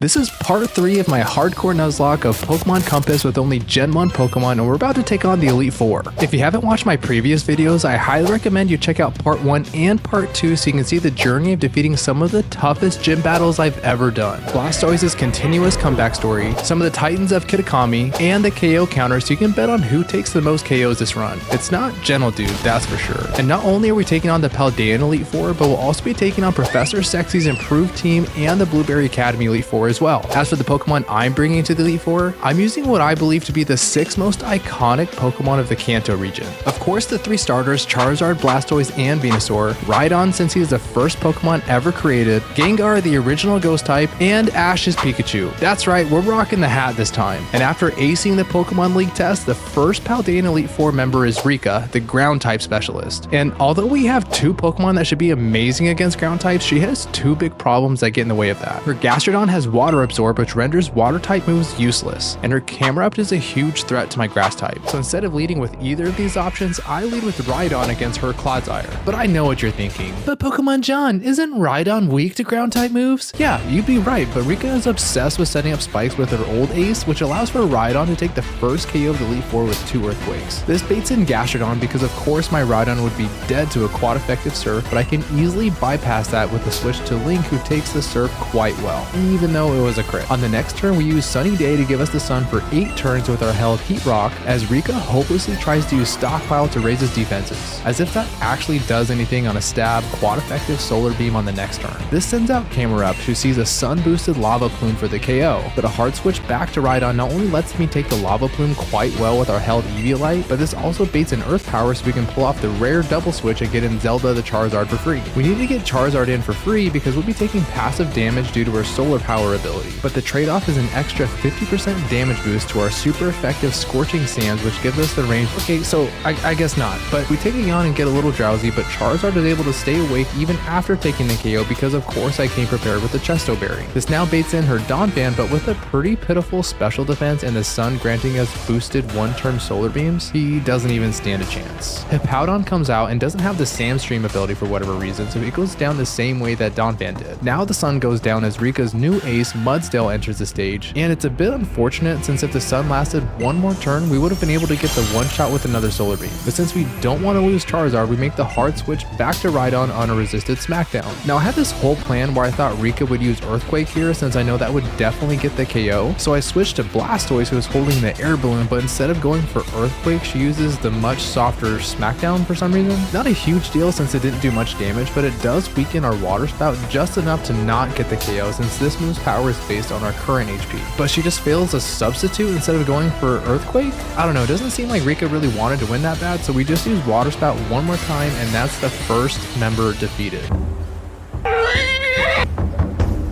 This is part 3 of my hardcore Nuzlocke of Pokemon Compass with only Gen 1 Pokemon, and we're about to take on the Elite Four. If you haven't watched my previous videos, I highly recommend you check out part 1 and part 2 so you can see the journey of defeating some of the toughest gym battles I've ever done. Blastoise's continuous comeback story, some of the titans of Kitakami, and the KO counter so you can bet on who takes the most KOs this run. It's not Dude, that's for sure. And not only are we taking on the Paldea Elite Four, but we'll also be taking on Professor Sexy's improved team and the Blueberry Academy Elite Four as well. As for the Pokemon I'm bringing to the Elite Four, I'm using what I believe to be the 6 most iconic Pokemon of the Kanto region. Of course, the 3 starters, Charizard, Blastoise, and Venusaur, Rhydon since he is the first Pokemon ever created, Gengar, the original Ghost type, and Ash's Pikachu. That's right, we're rocking the hat this time. And after acing the Pokemon League test, the first Paldean Elite Four member is Rika, the ground type specialist. And although we have 2 Pokemon that should be amazing against ground types, she has 2 big problems that get in the way of that. Her Gastrodon has Water Absorb, which renders water type moves useless, and her Camerupt is a huge threat to my grass type. So instead of leading with either of these options, I lead with Rhydon against her Clodsire. But I know what you're thinking. But Pokemon John, isn't Rhydon weak to ground type moves? Yeah, you'd be right, but Rika is obsessed with setting up spikes with her old ace, which allows for Rhydon to take the first KO of the Elite Four with 2 Earthquakes. This baits in Gastrodon because of course my Rhydon would be dead to a quad effective Surf, but I can easily bypass that with a switch to Link, who takes the Surf quite well, even though it was a crit. On the next turn, we use Sunny Day to give us the sun for 8 turns with our held Heat Rock, as Rika hopelessly tries to use Stockpile to raise his defenses, as if that actually does anything on a stab, quad effective Solar Beam on the next turn. This sends out Camerupt, who sees a sun boosted Lava Plume for the KO, but a hard switch back to Rhydon not only lets me take the Lava Plume quite well with our held Eviolite, but this also baits in Earth Power so we can pull off the rare double switch and get in Zelda the Charizard for free. We need to get Charizard in for free because we'll be taking passive damage due to her Solar Power ability, but the trade-off is an extra 50% damage boost to our super effective Scorching Sands, which gives us the range. Okay, so I guess not, but we take a yawn and get a little drowsy, but Charizard is able to stay awake even after taking the KO because of course I came prepared with the Chesto Berry. This now baits in her Donphan, but with a pretty pitiful special defense and the sun granting us boosted 1-turn Solar Beams, he doesn't even stand a chance. Hippowdon comes out and doesn't have the Sandstream ability for whatever reason, so it goes down the same way that Donphan did. Now the sun goes down as Rika's new ace Mudsdale enters the stage, and it's a bit unfortunate since if the sun lasted 1 more turn, we would have been able to get the 1-shot with another Solar Beam. But since we don't want to lose Charizard, we make the hard switch back to Rhydon on a resisted Smackdown. Now I had this whole plan where I thought Rika would use Earthquake here since I know that would definitely get the KO, so I switched to Blastoise, who was holding the Air Balloon, but instead of going for Earthquake, she uses the much softer Smackdown for some reason. Not a huge deal since it didn't do much damage, but it does weaken our Water Spout just enough to not get the KO since this move's power is based on our current HP. But she just fails a substitute instead of going for Earthquake? I don't know, it doesn't seem like Rika really wanted to win that bad, so we just use Water Spout 1 more time, and that's the first member defeated.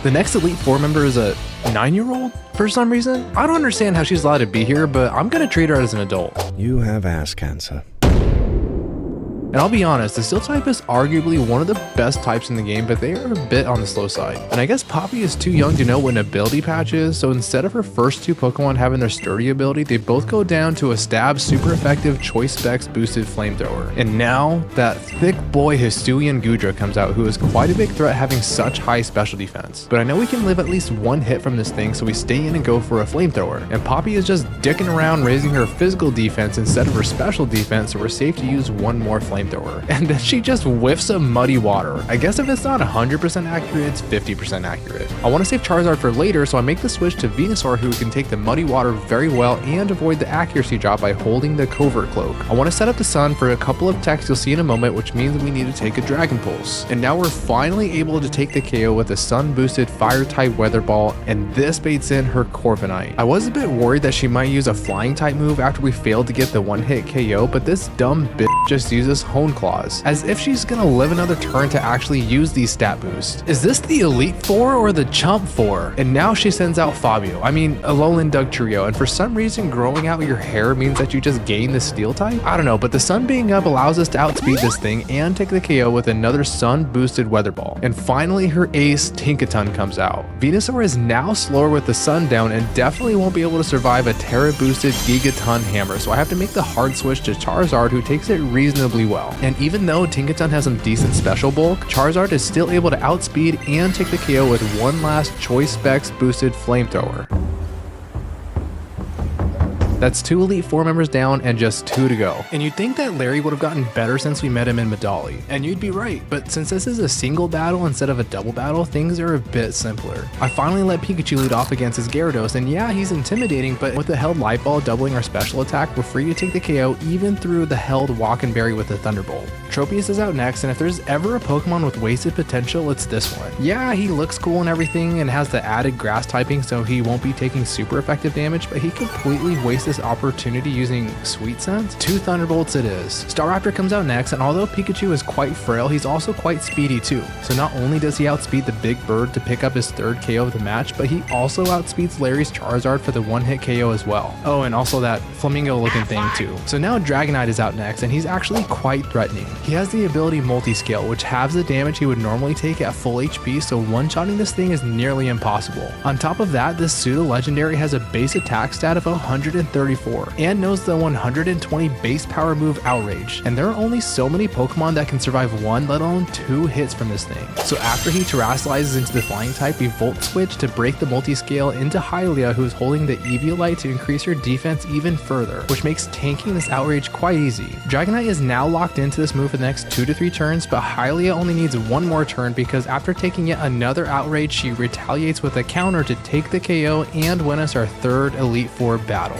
The next Elite Four member is a 9-year-old for some reason. I don't understand how she's allowed to be here, but I'm gonna treat her as an adult. You have ass cancer. And I'll be honest, the Steel type is arguably one of the best types in the game, but they are a bit on the slow side. And I guess Poppy is too young to know what an ability patch is, so instead of her first 2 Pokemon having their sturdy ability, they both go down to a stab super effective Choice Specs boosted Flamethrower. And now that thick boy Hisuian Gudra comes out, who is quite a big threat having such high special defense. But I know we can live at least 1 hit from this thing, so we stay in and go for a Flamethrower. And Poppy is just dicking around raising her physical defense instead of her special defense, so we're safe to use 1 more Flamethrower. And then she just whiffs a Muddy Water. I guess if it's not 100% accurate, it's 50% accurate. I want to save Charizard for later, so I make the switch to Venusaur, who can take the Muddy Water very well and avoid the accuracy drop by holding the Covert Cloak. I want to set up the sun for a couple of techs you'll see in a moment, which means we need to take a Dragon Pulse. And now we're finally able to take the KO with a sun boosted Fire type Weather Ball, and this baits in her Corviknight. I was a bit worried that she might use a Flying type move after we failed to get the 1-hit KO, but this dumb bitch just uses Hone Claws, as if she's gonna live another turn to actually use these stat boosts. Is this the Elite Four or the Chump Four? And now she sends out Fabio, Alolan Dugtrio, and for some reason growing out your hair means that you just gain the Steel type? I don't know, but the sun being up allows us to outspeed this thing and take the KO with another sun boosted Weather Ball. And finally her ace Tinkaton comes out. Venusaur is now slower with the sun down and definitely won't be able to survive a Terra boosted Gigaton Hammer, so I have to make the hard switch to Charizard, who takes it reasonably well. well. And even though Tinkaton has some decent special bulk, Charizard is still able to outspeed and take the KO with one last Choice Specs boosted Flamethrower. That's 2 Elite Four members down and just 2 to go. And you'd think that Larry would have gotten better since we met him in Medali. And you'd be right, but since this is a single battle instead of a double battle, things are a bit simpler. I finally let Pikachu lead off against his Gyarados, and yeah, he's intimidating, but with the held Light Ball doubling our special attack, we're free to take the KO even through the held Walk and Berry with the Thunderbolt. Tropius is out next, and if there's ever a Pokemon with wasted potential, it's this one. Yeah, he looks cool and everything and has the added grass typing, so he won't be taking super effective damage, but he completely wastes this opportunity using Sweet Sense. 2 Thunderbolts it is. Staraptor comes out next, and although Pikachu is quite frail, he's also quite speedy too. So not only does he outspeed the big bird to pick up his 3rd KO of the match, but he also outspeeds Larry's Charizard for the 1-hit KO as well. Oh, and also that flamingo looking thing too. So now Dragonite is out next, and he's actually quite threatening. He has the ability Multi-Scale, which halves the damage he would normally take at full HP, so one-shotting this thing is nearly impossible. On top of that, this pseudo-legendary has a base attack stat of 134 and knows the 120 base power move Outrage, and there are only so many Pokemon that can survive 1, let alone 2 hits from this thing. So after he Terastalizes into the flying type, we Volt Switch to break the Multi-Scale into Hylia, who's holding the Eviolite to increase her defense even further, which makes tanking this Outrage quite easy. Dragonite is now locked into this move for the next 2 to 3 turns, but Hylia only needs 1 more turn because after taking yet another Outrage, she retaliates with a counter to take the KO and win us our 3rd Elite Four battle.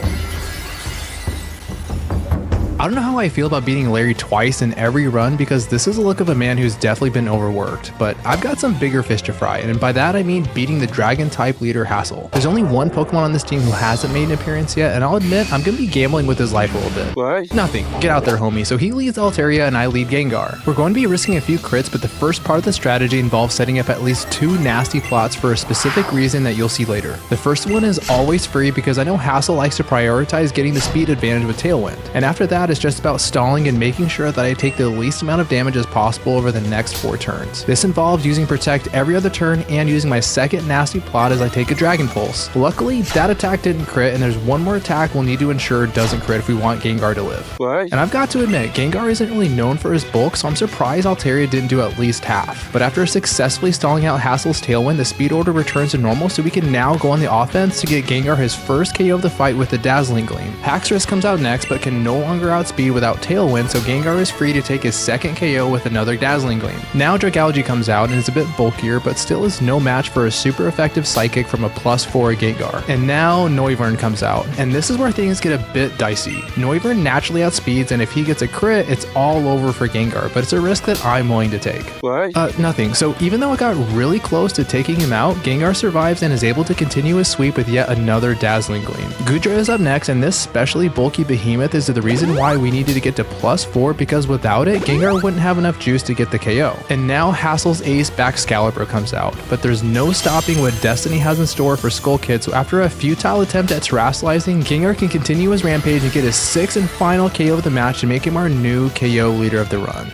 I don't know how I feel about beating Larry twice in every run because this is a look of a man who's definitely been overworked, but I've got some bigger fish to fry, and by that I mean beating the dragon type leader Hassel. There's only 1 Pokemon on this team who hasn't made an appearance yet, and I'll admit I'm gonna be gambling with his life a little bit. What? Nothing, get out there homie. So he leads Altaria and I lead Gengar. We're going to be risking a few crits, but the first part of the strategy involves setting up at least 2 nasty plots for a specific reason that you'll see later. The first one is always free because I know Hassel likes to prioritize getting the speed advantage with Tailwind, and after that it's just about stalling and making sure that I take the least amount of damage as possible over the next 4 turns. This involves using Protect every other turn and using my second nasty plot as I take a Dragon Pulse. Luckily, that attack didn't crit, and there's 1 more attack we'll need to ensure doesn't crit if we want Gengar to live. What? And I've got to admit, Gengar isn't really known for his bulk, so I'm surprised Altaria didn't do at least half. But after successfully stalling out Hassel's Tailwind, the speed order returns to normal, so we can now go on the offense to get Gengar his first KO of the fight with the Dazzling Gleam. Haxorus comes out next, but can no longer outspeed without Tailwind, so Gengar is free to take his second KO with another Dazzling Gleam. Now Dragalge comes out and is a bit bulkier, but still is no match for a super effective Psychic from a +4 Gengar. And now Noivern comes out, and this is where things get a bit dicey. Noivern naturally outspeeds, and if he gets a crit, it's all over for Gengar, but it's a risk that I'm willing to take. What? Nothing. So even though it got really close to taking him out, Gengar survives and is able to continue his sweep with yet another Dazzling Gleam. Goodra is up next, and this specially bulky behemoth is the reason why we needed to get to +4, because without it, Gengar wouldn't have enough juice to get the KO. And now Hassel's ace Baxcalibur comes out, but there's no stopping what Destiny has in store for Skull Kid, so after a futile attempt at Terastalizing, Gengar can continue his rampage and get his 6th and final KO of the match to make him our new KO leader of the run.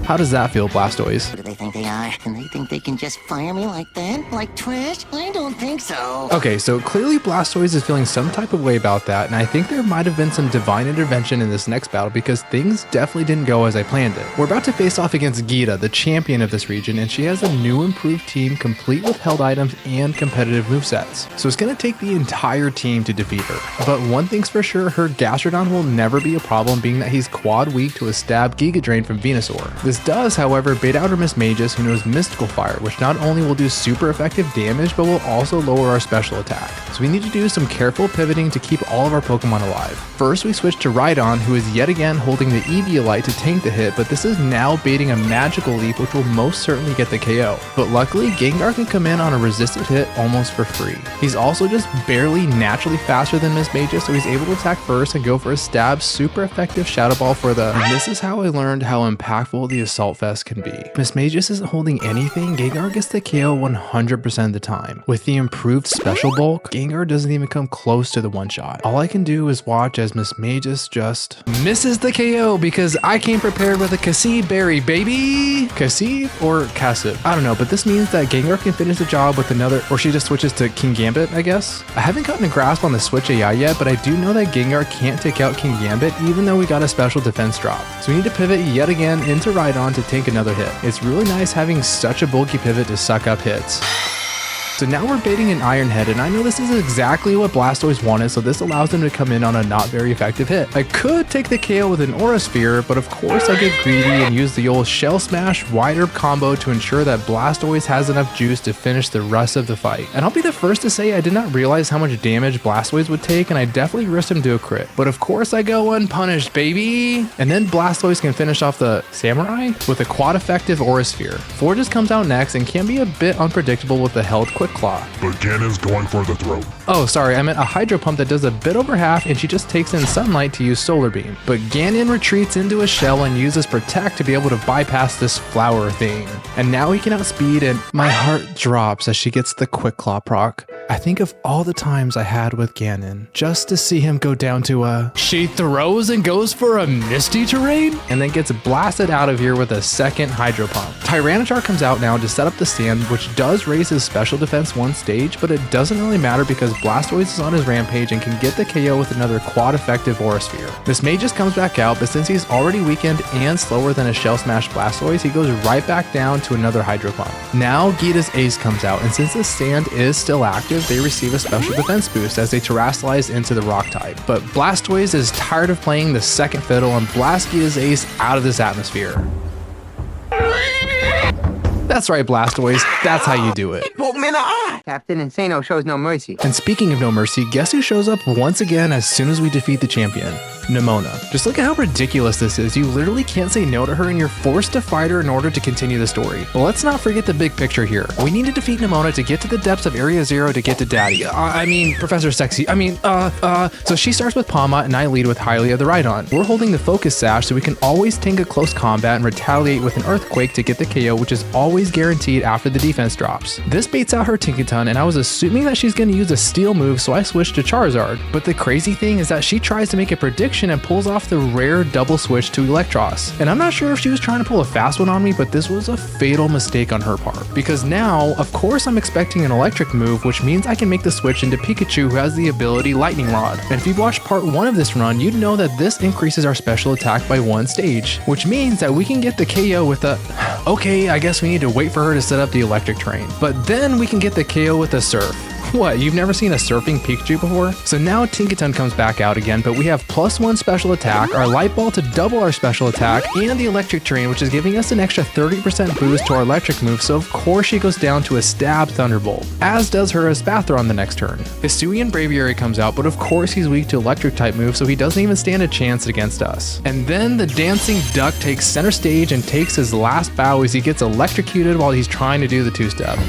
How does that feel, Blastoise? Who do they think they are? And they think they can just fire me like that? Like trash? I don't think so. Okay, so clearly Blastoise is feeling some type of way about that, and I think there might have been some divine intervention in this next battle because things definitely didn't go as I planned it. We're about to face off against Geeta, the champion of this region, and she has a new improved team complete with held items and competitive movesets. So it's going to take the entire team to defeat her. But one thing's for sure, her Gastrodon will never be a problem, being that he's quad weak to a stab Giga Drain from Venusaur. This does, however, bait out her Mismagius, who knows Mystical Fire, which not only will do super effective damage, but will also lower our special attack. So we need to do some careful pivoting to keep all of our Pokemon alive. First, we switch to Rhydon, who is yet again holding the Eviolite to tank the hit, but this is now baiting a Magical Leap, which will most certainly get the KO. But luckily, Gengar can come in on a resisted hit almost for free. He's also just barely naturally faster than Mismagius, so he's able to attack first and go for a stab, super effective Shadow Ball for the... And this is how I learned how impactful the Assault Fest can be. Mismagius isn't holding anything, Gengar gets the KO 100% of the time. With the improved special bulk, Gengar Gengar doesn't even come close to the one-shot. All I can do is watch as Miss Magus just misses the KO because I came prepared with a Cassie Berry, baby! Cassie or Cassive? I don't know, but this means that Gengar can finish the job with another, or she just switches to King Gambit, I guess? I haven't gotten a grasp on the Switch AI yet, but I do know that Gengar can't take out King Gambit even though we got a special defense drop. So we need to pivot yet again into Rhydon to tank another hit. It's really nice having such a bulky pivot to suck up hits. So now we're baiting an Iron Head, and I know this is exactly what Blastoise wanted, so this allows them to come in on a not very effective hit. I could take the KO with an Aura Sphere, but of course I get greedy and use the old Shell Smash Wide Herb combo to ensure that Blastoise has enough juice to finish the rest of the fight. And I'll be the first to say I did not realize how much damage Blastoise would take, and I definitely risked him to a crit. But of course I go unpunished, baby! And then Blastoise can finish off the Samurai with a quad effective Aura Sphere. Forges comes out next and can be a bit unpredictable with the held Quick Claw. But Ganon's going for the throat. Oh, sorry, I meant a Hydro Pump that does a bit over half and she just takes in Sunlight to use Solar Beam. But Ganon retreats into a shell and uses Protect to be able to bypass this flower thing. And now he can outspeed, and my heart drops as she gets the Quick Claw proc. I think of all the times I had with Ganon, just to see him go down to a... She throws and goes for a Misty Terrain? And then gets blasted out of here with a second Hydro Pump. Tyranitar comes out now to set up the stand, which does raise his special defense one stage, but it doesn't really matter because Blastoise is on his rampage and can get the KO with another quad effective Aura Sphere. Miss Magus comes back out, but since he's already weakened and slower than a Shell Smash Blastoise, he goes right back down to another Hydro Pump. Now Geeta's Ace comes out, and since the stand is still active, they receive a special defense boost as they Terastalize into the Rock type. But Blastoise is tired of playing the second fiddle and blasts Geeta's Ace out of this atmosphere. That's right, Blastoise. That's how you do it. Captain Insano shows no mercy. And speaking of no mercy, guess who shows up once again as soon as we defeat the champion? Nemona. Just look at how ridiculous this is. You literally can't say no to her and you're forced to fight her in order to continue the story. But let's not forget the big picture here. We need to defeat Nemona to get to the depths of Area Zero to get to Daddy. Professor Sexy. So she starts with Palma and I lead with Hylia the Rhydon. We're holding the Focus Sash so we can always tank a close combat and retaliate with an Earthquake to get the KO, which is always guaranteed after the defense drops. This baits out her Tinkaton, and I was assuming that she's going to use a Steel move, so I switched to Charizard. But the crazy thing is that she tries to make a prediction and pulls off the rare double switch to Electros. And I'm not sure if she was trying to pull a fast one on me, but this was a fatal mistake on her part. Because now, of course, I'm expecting an electric move, which means I can make the switch into Pikachu, who has the ability Lightning Rod. And if you've watched part 1 of this run, you'd know that this increases our special attack by 1 stage, which means that we can get the KO with a... Okay, I guess we need to wait for her to set up the electric train. But then we can get the KO with a Surf. What, you've never seen a surfing Pikachu before? So now Tinkaton comes back out again, but we have +1 special attack, our Light Ball to double our special attack, and the electric train, which is giving us an extra 30% boost to our electric move, so of course she goes down to a Stab Thunderbolt, as does her Espathra on the next turn. Hisuian Braviary comes out, but of course he's weak to electric type moves, so he doesn't even stand a chance against us. And then the Dancing Duck takes center stage and takes his last bow as he gets electrocuted while he's trying to do the 2-step.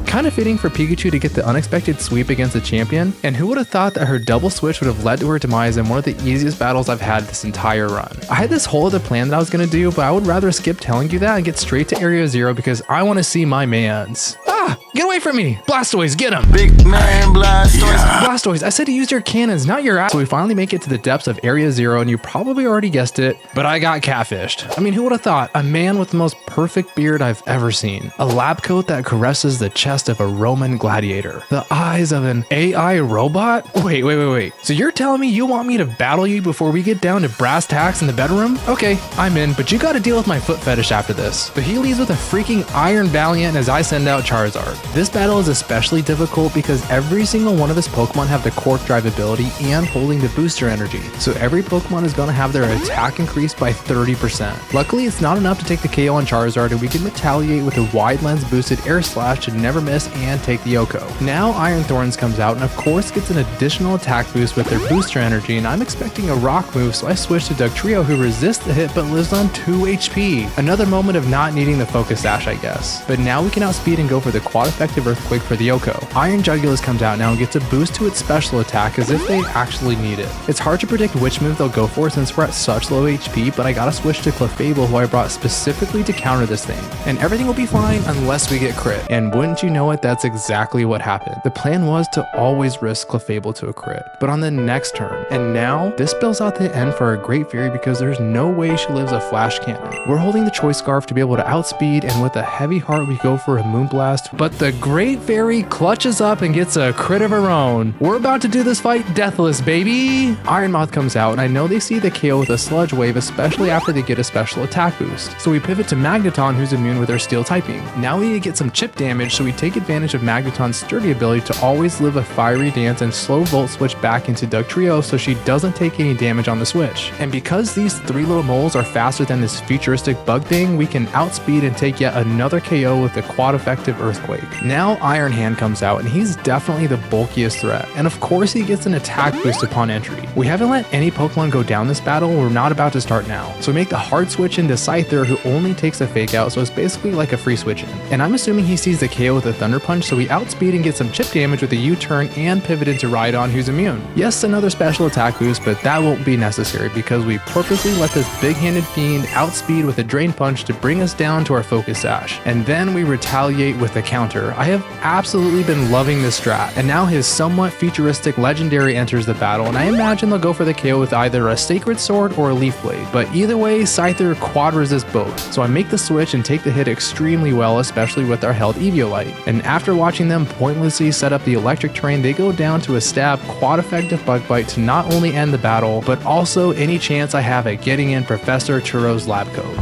Kind of fitting for Pikachu to get the unexpected sweep against the champion, and who would have thought that her double switch would have led to her demise in one of the easiest battles I've had this entire run. I had this whole other plan that I was going to do, but I would rather skip telling you that and get straight to Area Zero because I want to see my mans. Ah! Get away from me! Blastoise, get him! Big man Blastoise. Blastoise, I said to use your cannons, not your ass. So we finally make it to the depths of Area Zero, and you probably already guessed it, but I got catfished. I mean, who would have thought? A man with the most perfect beard I've ever seen. A lab coat that caresses the chest of a Roman gladiator. The eyes of an AI robot? Wait. So you're telling me you want me to battle you before we get down to brass tacks in the bedroom? Okay, I'm in, but you gotta deal with my foot fetish after this. But he leaves with a freaking Iron Valiant as I send out Charizard. This battle is especially difficult because every single one of his Pokemon have the Quark Drive ability and holding the booster energy. So every Pokemon is gonna have their attack increased by 30%. Luckily, it's not enough to take the KO on Charizard, and we can retaliate with a Wide Lens boosted Air Slash to never miss and take the Yoko. Now Iron Thorns comes out and of course gets an additional attack boost with their booster energy, and I'm expecting a rock move, so I switch to Dugtrio, who resists the hit but lives on 2 HP. Another moment of not needing the Focus Sash, I guess. But now we can outspeed and go for the Quad Effective Earthquake for the Yoko. Iron Jugulus comes out now and gets a boost to its special attack as if they actually need it. It's hard to predict which move they'll go for since we're at such low HP, but I gotta switch to Clefable, who I brought specifically to counter this thing. And everything will be fine unless we get crit. And wouldn't you know it, that's exactly what happened. The plan was to always risk Clefable to a crit, but on the next turn. And now, this spells out the end for our Great Fairy because there's no way she lives a Flash Cannon. We're holding the Choice Scarf to be able to outspeed, and with a heavy heart we go for a Moonblast, but the Great Fairy clutches up and gets a crit of her own. We're about to do this fight deathless, baby! Iron Moth comes out, and I know they see the KO with a Sludge Wave, especially after they get a special attack boost. So we pivot to Magneton, who's immune with her Steel typing. Now we need to get some chip damage, so we take advantage of Magneton's sturdy ability to always live a Fiery Dance and slow Volt Switch back into Dugtrio so she doesn't take any damage on the switch. And because these three little moles are faster than this futuristic bug thing, we can outspeed and take yet another KO with the Quad Effective Earthquake. Now Iron Hand comes out, and he's definitely the bulkiest threat, and of course he gets an attack boost upon entry. We haven't let any Pokemon go down this battle, we're not about to start now. So we make the hard switch into Scyther, who only takes a Fake Out, so it's basically like a free switch in. And I'm assuming he sees the KO with a Thunder Punch, so we outspeed and get some chip damage with a U-turn and pivot into Rhydon, who's immune. Yes, another special attack boost, but that won't be necessary because we purposely let this big-handed fiend outspeed with a Drain Punch to bring us down to our Focus Sash. And then we retaliate with a counter. I have absolutely been loving this strat, and now his somewhat futuristic Legendary enters the battle, and I imagine they'll go for the KO with either a Sacred Sword or a Leaf Blade. But either way, Scyther quad resists both, so I make the switch and take the hit extremely well, especially with our held Eviolite. And after watching them pointlessly set up the electric terrain, they go down to a stab Quad Effective Bug Bite to not only end the battle, but also any chance I have at getting in Professor Turo's lab coat.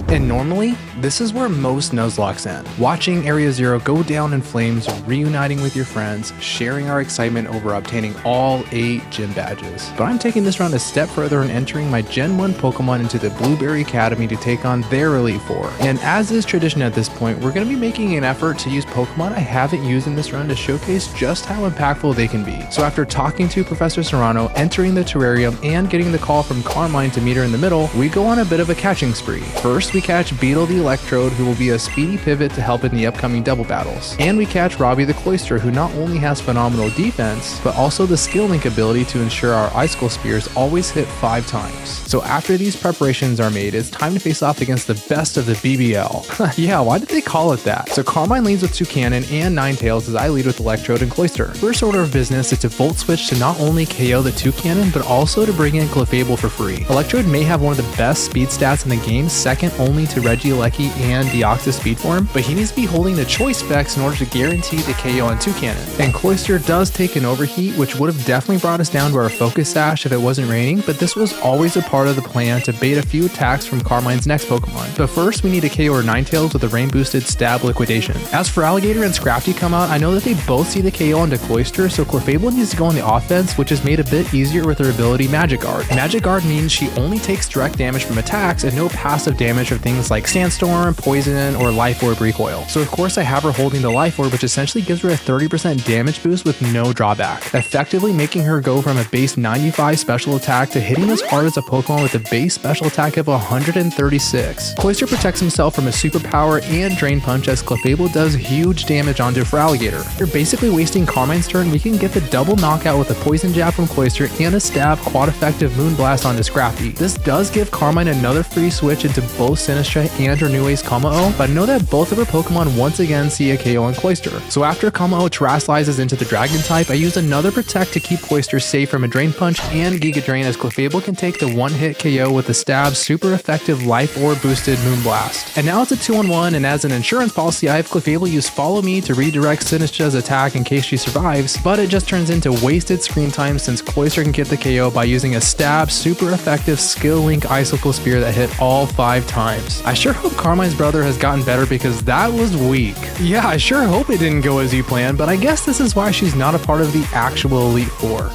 And normally, this is where most Nuzlocks end. Watching Area Zero go down in flames, reuniting with your friends, sharing our excitement over obtaining all 8 gym badges. But I'm taking this round a step further and entering my Gen 1 Pokemon into the Blueberry Academy to take on their Elite Four. And as is tradition at this point, we're going to be making an effort to use Pokemon I haven't used in this round to showcase just how impactful they can be. So after talking to Professor Serrano, entering the terrarium, and getting the call from Carmine to meet her in the middle, we go on a bit of a catching spree. First, we catch Beetle the Electrode, who will be a speedy pivot to help in the upcoming double battles. And we catch Robbie the Cloyster, who not only has phenomenal defense, but also the skill link ability to ensure our Icicle Spears always hit 5 times. So after these preparations are made, it's time to face off against the best of the BBL. Yeah, why did they call it that? So Carmine leads with Toucannon and Ninetales as I lead with Electrode and Cloyster. First order of business is to Volt Switch to not only KO the Toucannon, but also to bring in Clefable for free. Electrode may have one of the best speed stats in the game, second only to Regieleki and Deoxys speed form, but he needs to be holding the choice specs in order to guarantee the KO on Toucannon. And Cloyster does take an overheat, which would have definitely brought us down to our Focus Sash if it wasn't raining, but this was always a part of the plan to bait a few attacks from Carmine's next Pokemon. But first, we need to KO our Ninetales with a rain boosted Stab Liquidation. As for Alligator and Scrafty come out, I know that they both see the KO onto Cloyster, so Clefable needs to go on the offense, which is made a bit easier with her ability Magic Guard. Magic Guard means she only takes direct damage from attacks and no passive damage from things like Sandstorm, Poison, or Life Orb Recoil. So of course I have her holding the Life Orb, which essentially gives her a 30% damage boost with no drawback, effectively making her go from a base 95 special attack to hitting as hard as a Pokemon with a base special attack of 136. Cloyster protects himself from a superpower and Drain Punch as Clefable does huge damage onto for Alligator. You're basically wasting Carmine's turn. We can get the double knockout with a Poison Jab from Cloyster and a Stab Quad Effective Moonblast onto Scrafty. This does give Carmine another free switch into both Sinistcha and her new ace Kamao, but I know that both of her Pokemon once again see a KO on Cloyster. So after Kamao Terastalizes into the Dragon type, I use another Protect to keep Cloyster safe from a Drain Punch and Giga Drain as Clefable can take the one-hit KO with the Stab super effective Life Orb boosted Moonblast. And now it's a 2-on-1, and as an insurance policy, I have Clefable use Follow Me to redirect Sinistcha's attack in case she survives, but it just turns into wasted screen time since Cloyster can get the KO by using a Stab super effective skill link Icicle Spear that hit all 5 times. I sure hope Carmine's brother has gotten better because that was weak. Yeah, I sure hope it didn't go as you planned, but I guess this is why she's not a part of the actual Elite Four.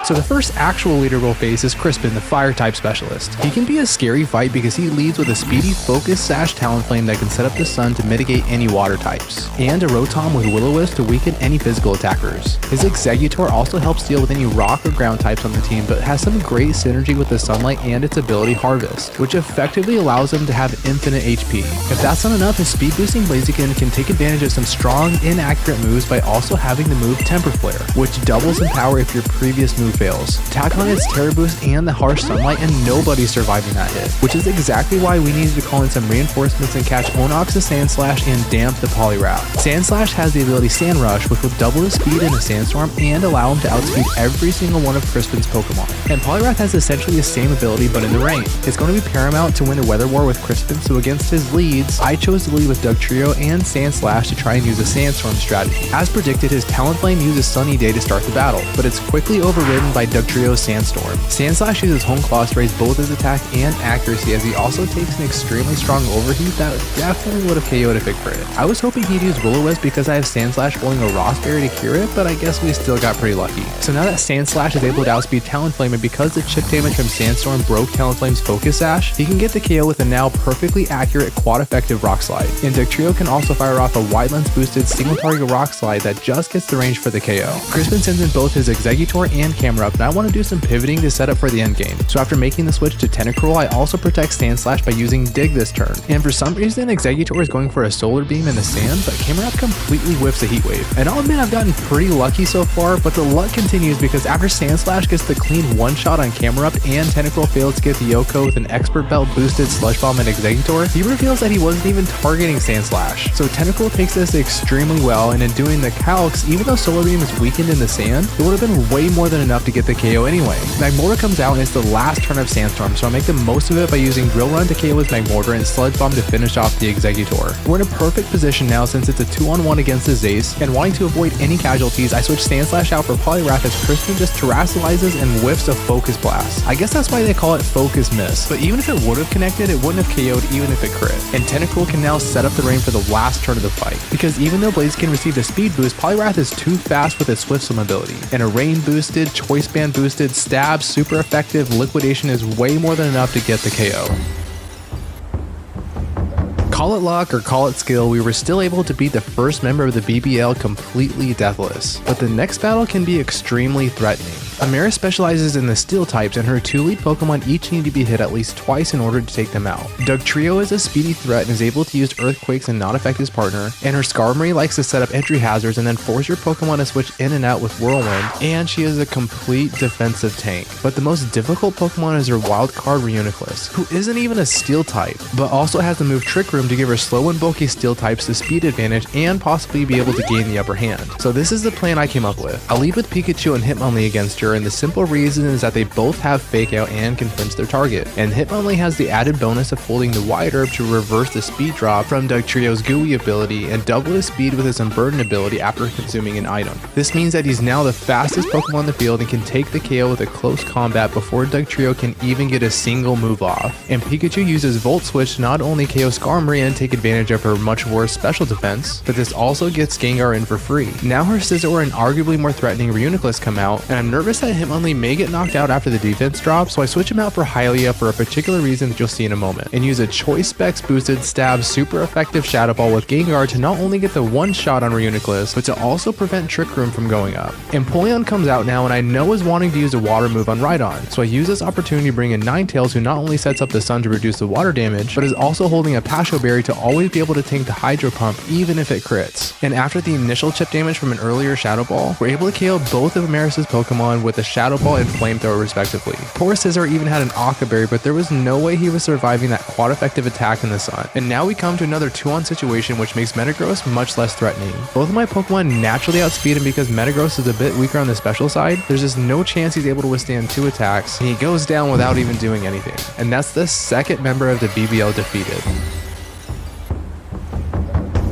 So the first actual leader we'll face is Crispin, the fire type specialist. He can be a scary fight because he leads with a speedy focus sash Talonflame that can set up the sun to mitigate any water types, and a Rotom with Will-O-Wisp to weaken any physical attackers. His Exeggutor also helps deal with any rock or ground types on the team, but has some great synergy with the sunlight and its ability Harvest, which effectively allows him to have infinite HP. If that's not enough, his speed boosting Blaziken can take advantage of some strong, inaccurate moves by also having the move Temper Flare, which doubles in power if your previous move fails. Tack on its Terra Boost and the harsh sunlight and nobody's surviving that hit, which is exactly why we needed to call in some reinforcements and catch Onox's Sand Slash and damp the Poliwrath. Sand Slash has the ability Sand Rush, which will double his speed in a sandstorm and allow him to outspeed every single one of Crispin's Pokemon. And Poliwrath has essentially the same ability but in the rain. It's going to be paramount to win the weather war with Crispin, so against his leads, I chose to lead with Dugtrio and Sand Slash to try and use a Sandstorm strategy. As predicted, his Talonflame uses Sunny Day to start the battle, but it's quickly overridden by Dugtrio's Sandstorm. Sand Slash uses Hone Claw to raise both his attack and accuracy, as he also takes an extremely strong overheat that definitely would have KO'd if it crit. I was hoping he'd use Will-O-Wisp because I have Sand Slash holding a Ross Berry to cure it, but I guess we still got pretty lucky. So now that Sand Slash is able to outspeed Talonflame, and because the chip damage from Sandstorm broke Talonflame's Focus Sash, he can get the KO with a now perfectly accurate quad effective Rock Slide. And Dugtrio can also fire off a wide lens boosted single target Rock Slide that just gets the range for the KO. Crispin sends in both his Exeggutor and Camera Up, and I want to do some pivoting to set up for the end game. So after making the switch to Tentacruel, I also protect Sand Slash by using Dig this turn. And for some reason, Exeggutor is going for a Solar Beam in the sand, but Camera Up completely whiffs a Heat Wave. And I'll admit I've gotten pretty lucky so far, but the luck continues because after Sand Slash gets the clean one-shot on Camera Up and Tentacruel fails to get the Yoko with an Expert Belt boosted Sludge Bomb and Exeggutor, he reveals that he wasn't even targeting Sand Slash. So Tentacruel takes this extremely well, and in doing the calcs, even though Solar Beam is weakened in the sand, it would have been way more than enough to get the KO anyway. Magmortar comes out and it's the last turn of Sandstorm, so I make the most of it by using Drill Run to KO his Magmortar and Sludge Bomb to finish off the Exeggutor. We're in a perfect position now since it's a 2-on-1 against the Zace, and wanting to avoid any casualties, I switch Sand Slash out for Poliwrath as Crispin just terastalizes and whiffs a Focus Blast. I guess that's why they call it Focus Miss, but even if it would have connected, it wouldn't have KO'd even if it crit. And Tentacruel can now set up the rain for the last turn of the fight, because even though Blaziken received a speed boost, Poliwrath is too fast with its Swift Swim ability. And a rain boosted, Choice Band boosted, stab, super effective, liquidation is way more than enough to get the KO. Call it luck or call it skill, we were still able to beat the first member of the BBL completely deathless. But the next battle can be extremely threatening. Amarys specializes in the steel types, and her two lead Pokemon each need to be hit at least twice in order to take them out. Dugtrio is a speedy threat and is able to use Earthquakes and not affect his partner, and her Skarmory likes to set up entry hazards and then force your Pokemon to switch in and out with Whirlwind, and she is a complete defensive tank. But the most difficult Pokemon is her wild card Reuniclus, who isn't even a steel type, but also has the move Trick Room to give her slow and bulky steel types the speed advantage and possibly be able to gain the upper hand. So this is the plan I came up with. I'll lead with Pikachu and Hitmonlee against her, and the simple reason is that they both have Fake Out and can flinch their target. And Hitmonlee has the added bonus of holding the Wide Herb to reverse the speed drop from Dugtrio's Gooey ability and double his speed with his Unburden ability after consuming an item. This means that he's now the fastest Pokemon in the field and can take the KO with a close combat before Dugtrio can even get a single move off. And Pikachu uses Volt Switch to not only KO Skarmory and take advantage of her much worse special defense, but this also gets Gengar in for free. Now her Scizor and arguably more threatening Reuniclus come out, and I'm nervous that Hitmonlee may get knocked out after the defense drop, so I switch him out for Hylia for a particular reason that you'll see in a moment, and use a Choice Specs boosted stab super effective Shadow Ball with Gengar to not only get the one shot on Reuniclus, but to also prevent Trick Room from going up. Empoleon comes out now, and I know is wanting to use a water move on Rhydon, so I use this opportunity to bring in Ninetales, who not only sets up the sun to reduce the water damage, but is also holding a Pasho Berry to always be able to tank the Hydro Pump even if it crits. And after the initial chip damage from an earlier Shadow Ball, we're able to KO both of Amarys' Pokemon with a Shadow Ball and Flamethrower respectively. Poor Scizor even had an Aqua Berry, but there was no way he was surviving that quad effective attack in the sun. And now we come to another 2-on situation, which makes Metagross much less threatening. Both of my Pokemon naturally outspeed him because Metagross is a bit weaker on the special side. There's just no chance he's able to withstand 2 attacks, and he goes down without even doing anything. And that's the second member of the BBL defeated.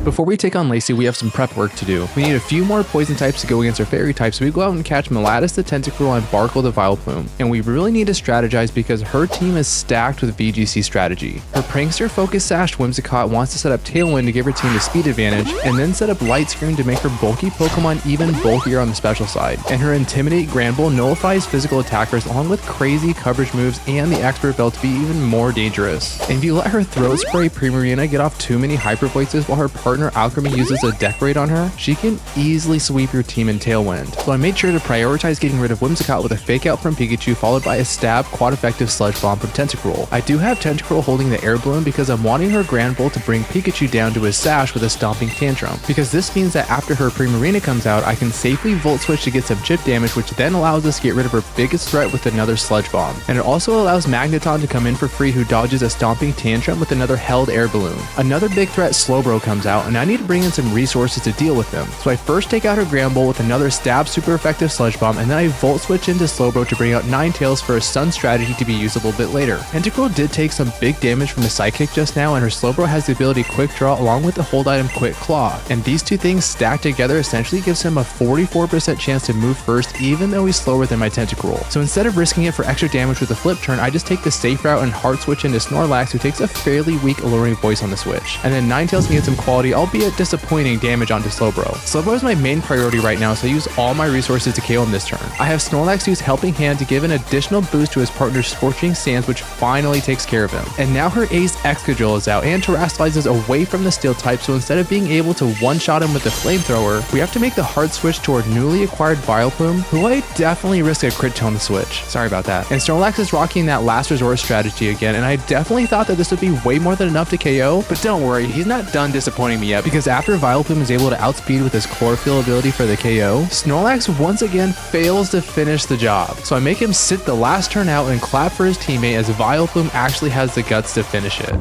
Before we take on Lacey, we have some prep work to do. We need a few more poison types to go against our fairy types, so we go out and catch Melatus the Tentacruel and Barkle the Vileplume. And we really need to strategize because her team is stacked with VGC strategy. Her Prankster Focus Sash Whimsicott wants to set up Tailwind to give her team the speed advantage, and then set up Light Screen to make her bulky Pokemon even bulkier on the special side. And her Intimidate Granbull nullifies physical attackers along with crazy coverage moves and the Expert Belt to be even more dangerous. And if you let her Throat Spray Primarina get off too many Hyper Voices while her partner Alchemy uses a Decorate on her, she can easily sweep your team in Tailwind. So I made sure to prioritize getting rid of Whimsicott with a Fake Out from Pikachu followed by a Stab Quad Effective Sludge Bomb from Tentacruel. I do have Tentacruel holding the Air Balloon because I'm wanting her Granbull to bring Pikachu down to his Sash with a Stomping Tantrum, because this means that after her Primarina comes out, I can safely Volt Switch to get some chip damage, which then allows us to get rid of her biggest threat with another Sludge Bomb. And it also allows Magneton to come in for free, who dodges a Stomping Tantrum with another held Air Balloon. Another big threat, Slowbro, comes out, and I need to bring in some resources to deal with him. So I first take out her Granbull with another Stab super effective Sludge Bomb, and then I Volt Switch into Slowbro to bring out Ninetales for a Sun strategy to be used a little bit later. Tentacruel did take some big damage from the Psychic just now, and her Slowbro has the ability Quick Draw along with the hold item Quick Claw, and these two things stacked together essentially gives him a 44% chance to move first even though he's slower than my Tentacruel. So instead of risking it for extra damage with a flip turn, I just take the safe route and Heart Switch into Snorlax, who takes a fairly weak Alluring Voice on the switch. And then Ninetales can get some quality, albeit disappointing, damage onto Slowbro. Slowbro is my main priority right now, so I use all my resources to KO him this turn. I have Snorlax use Helping Hand to give an additional boost to his partner's Scorching Sands, which finally takes care of him. And now her Ace Excadrill is out and Terastalizes away from the Steel type, so instead of being able to one-shot him with the Flamethrower, we have to make the hard switch toward newly acquired Vileplume, who I definitely risk a crit tone switch. Sorry about that. And Snorlax is rocking that last resort strategy again, and I definitely thought that this would be way more than enough to KO, but don't worry, he's not done disappointing me yet, because after Vileplume is able to outspeed with his Chlorophyll ability for the KO, Snorlax once again fails to finish the job. So I make him sit the last turn out and clap for his teammate as Vileplume actually has the guts to finish it.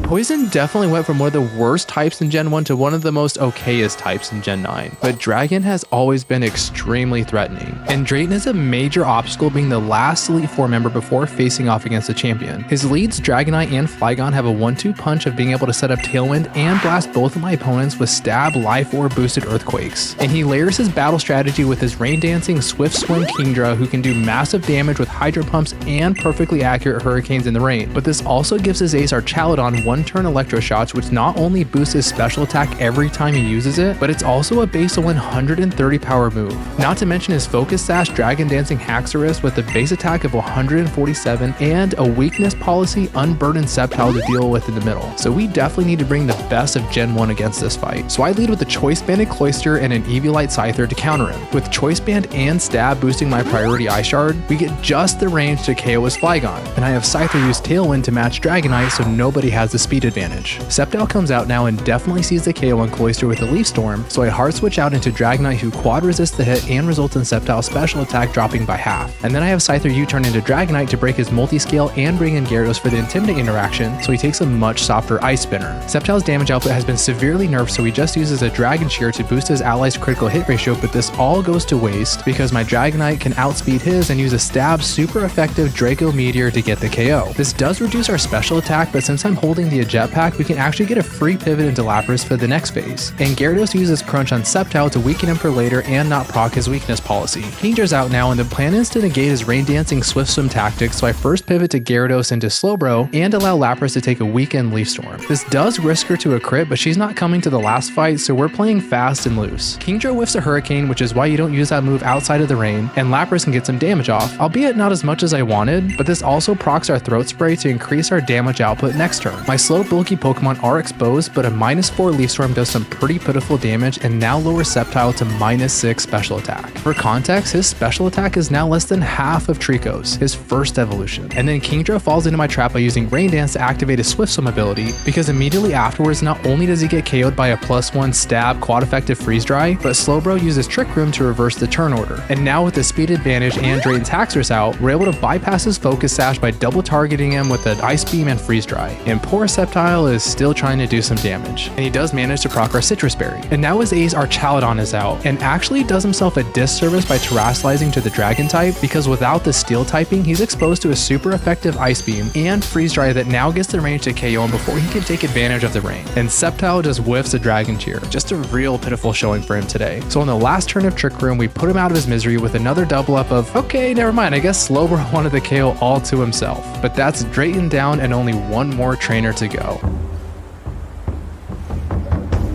Poison definitely went from one of the worst types in Gen 1 to one of the most okayest types in Gen 9, but Dragon has always been extremely threatening, and Drayton is a major obstacle, being the last Elite Four member before facing off against a champion. His leads, Dragonite and Flygon, have a 1-2 punch of being able to set up Tailwind and blast both of my opponents with Stab, Life Orb boosted Earthquakes. And he layers his battle strategy with his Rain Dancing Swift Swim Kingdra, who can do massive damage with Hydro Pumps and perfectly accurate Hurricanes in the rain. But this also gives his ace Archaludon 1-turn Electroshots, which not only boosts his special attack every time he uses it, but it's also a base of 130 power move. Not to mention his Focus Sash Dragon Dancing Haxorus with a base attack of 147 and a weakness policy Unburdened Sceptile to deal with in the middle. So we definitely need to bring the best of Gen 1 against this fight. So I lead with the Choice Banded Cloyster and an Eviolite Scyther to counter him. With Choice Band and Stab boosting my priority Ice Shard, we get just the range to KO his Flygon, and I have Scyther use Tailwind to match Dragonite, so nobody has the speed advantage. Sceptile comes out now and definitely sees the KO on Cloyster with a Leaf Storm, so I hard switch out into Dragonite, who quad resists the hit and results in Sceptile's special attack dropping by half. And then I have Scyther U-turn into Dragonite to break his multi-scale and bring in Gyarados for the Intimidate interaction, so he takes a much softer Ice Spinner. Sceptile's damage output has been severely nerfed, so he just uses a Dragon Shear to boost his allies' critical hit ratio, but this all goes to waste because my Dragonite can outspeed his and use a Stab super effective Draco Meteor to get the KO. This does reduce our special attack, but since I'm holding the Jetpack, we can actually get a free pivot into Lapras for the next phase. And Gyarados uses Crunch on Sceptile to weaken him for later and not proc his weakness policy. Kingdra's out now, and the plan is to negate his Rain Dancing Swift Swim tactics, so I first pivot to Gyarados into Slowbro and allow Lapras to take a weakened Leaf Storm. This does risk her to a crit, but she's not coming to the last fight, so we're playing fast and loose. Kingdra whiffs a Hurricane, which is why you don't use that move outside of the rain, and Lapras can get some damage off, albeit not as much as I wanted, but this also procs our Throat Spray to increase our damage output next turn. My slow bulky Pokemon are exposed, but a -4 Leaf Storm does some pretty pitiful damage and now lowers Sceptile to -6 special attack. For context, his special attack is now less than half of Trico's, his first evolution. And then Kingdra falls into my trap by using Rain Dance to activate his Swift Swim ability, because immediately afterwards, not only does he get KO'd by a +1 Stab quad effective Freeze Dry, but Slowbro uses Trick Room to reverse the turn order. And now with the speed advantage and Drayton's Haxorus out, we're able to bypass his Focus Sash by double targeting him with an Ice Beam and Freeze Dry. And poor Sceptile is still trying to do some damage, and he does manage to proc our Citrus Berry. And now his Ace Archaludon is out, and actually does himself a disservice by Terastalizing to the Dragon type, because without the Steel typing, he's exposed to a super effective Ice Beam and Freeze Dry that now gets the range to KO him before he can take advantage of the rain. And Sceptile just whiffs a Dragon Tear. Just a real pitiful showing for him today. So on the last turn of Trick Room, we put him out of his misery with another double up of, okay, never mind, I guess Slowbro wanted the KO all to himself. But that's Drayton down and only one more trainer to go.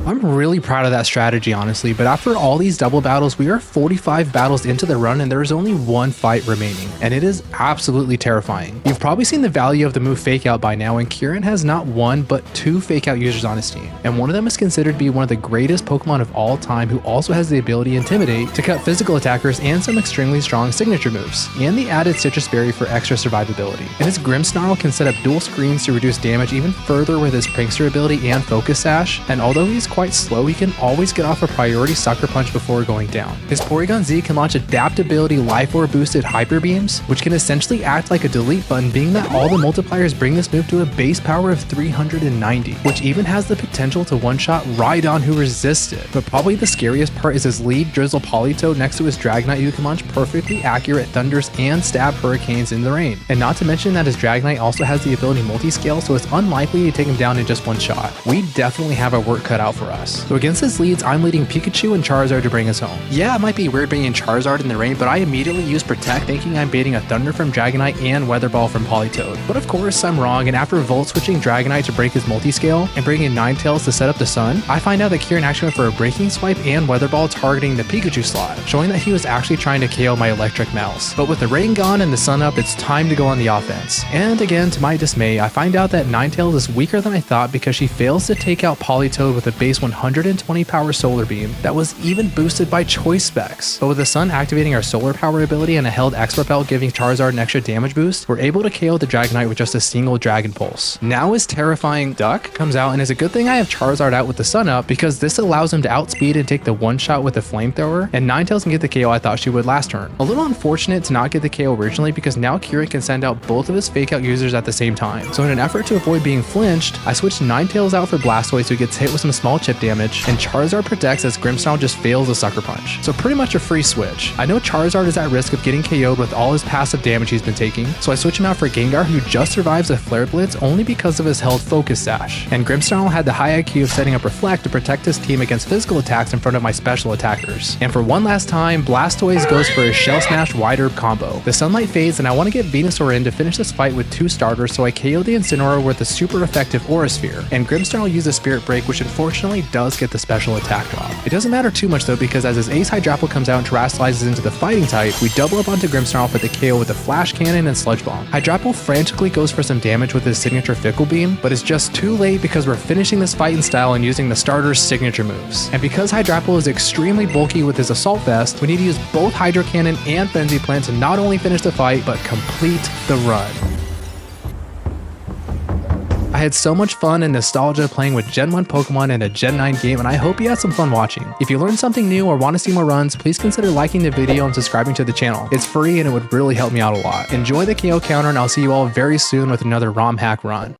I'm really proud of that strategy, honestly, but after all these double battles, we are 45 battles into the run and there is only one fight remaining, and it is absolutely terrifying. You've probably seen the value of the move Fake Out by now, and Kieran has not one but 2 Fake Out users on his team, and one of them is considered to be one of the greatest Pokemon of all time, who also has the ability Intimidate to cut physical attackers and some extremely strong signature moves, and the added Citrus Berry for extra survivability. And his Grimmsnarl can set up dual screens to reduce damage even further with his Prankster ability and Focus Sash, and although he's quite slow, he can always get off a priority Sucker Punch before going down. His Porygon Z can launch Adaptability Life Orb boosted Hyper Beams, which can essentially act like a delete button, being that all the multipliers bring this move to a base power of 390, which even has the potential to one-shot Rhydon, who resisted. But probably the scariest part is his lead Drizzle Politoed next to his Dragonite, who can launch perfectly accurate Thunders and stab Hurricanes in the rain. And not to mention that his Dragonite also has the ability Multiscale, so it's unlikely to take him down in just one shot. We definitely have our work cut out for us. So against his leads, I'm leading Pikachu and Charizard to bring us home. Yeah, it might be weird bringing Charizard in the rain, but I immediately use Protect, thinking I'm baiting a Thunder from Dragonite and Weather Ball from Politoed. But of course, I'm wrong, and after Volt switching Dragonite to break his Multiscale and bringing Ninetales to set up the Sun, I find out that Kieran actually went for a Breaking Swipe and Weather Ball targeting the Pikachu slot, showing that he was actually trying to KO my Electric Mouse. But with the rain gone and the sun up, it's time to go on the offense. And again, to my dismay, I find out that Ninetales is weaker than I thought because she fails to take out Politoed with a base 120 power Solar Beam that was even boosted by Choice Specs. But with the Sun activating our Solar Power ability and a held X Repel giving Charizard an extra damage boost, we're able to KO the Dragonite with just a single Dragon Pulse. Now his terrifying Duck comes out, and it's a good thing I have Charizard out with the Sun up, because this allows him to outspeed and take the one shot with the Flamethrower, and Ninetales can get the KO I thought she would last turn. A little unfortunate to not get the KO originally, because now Kieran can send out both of his Fake Out users at the same time. So in an effort to avoid being flinched, I switched Ninetales out for Blastoise, so he gets hit with some small chip damage, and Charizard protects as Grimmsnarl just fails a Sucker Punch. So pretty much a free switch. I know Charizard is at risk of getting KO'd with all his passive damage he's been taking, so I switch him out for Gengar, who just survives a Flare Blitz only because of his held Focus Sash. And Grimmsnarl had the high IQ of setting up Reflect to protect his team against physical attacks in front of my special attackers. And for one last time, Blastoise goes for his Shell Smash Wide Herb combo. The sunlight fades, and I want to get Venusaur in to finish this fight with 2 starters, so I KO the Incineroar with a super effective Aura Sphere. And Grimmsnarl uses Spirit Break, which unfortunately does get the special attack drop. It doesn't matter too much though, because as his Ace Hydrapple comes out and Terastalizes into the Fighting type, we double up onto Grimmsnarl for the KO with a Flash Cannon and Sludge Bomb. Hydrapple frantically goes for some damage with his signature Fickle Beam, but it's just too late because we're finishing this fight in style and using the starter's signature moves. And because Hydrapple is extremely bulky with his Assault Vest, we need to use both Hydro Cannon and Frenzy Plant to not only finish the fight, but complete the run. I had so much fun and nostalgia playing with Gen 1 Pokemon in a Gen 9 game, and I hope you had some fun watching. If you learned something new or want to see more runs, please consider liking the video and subscribing to the channel. It's free and it would really help me out a lot. Enjoy the KO counter, and I'll see you all very soon with another ROM hack run.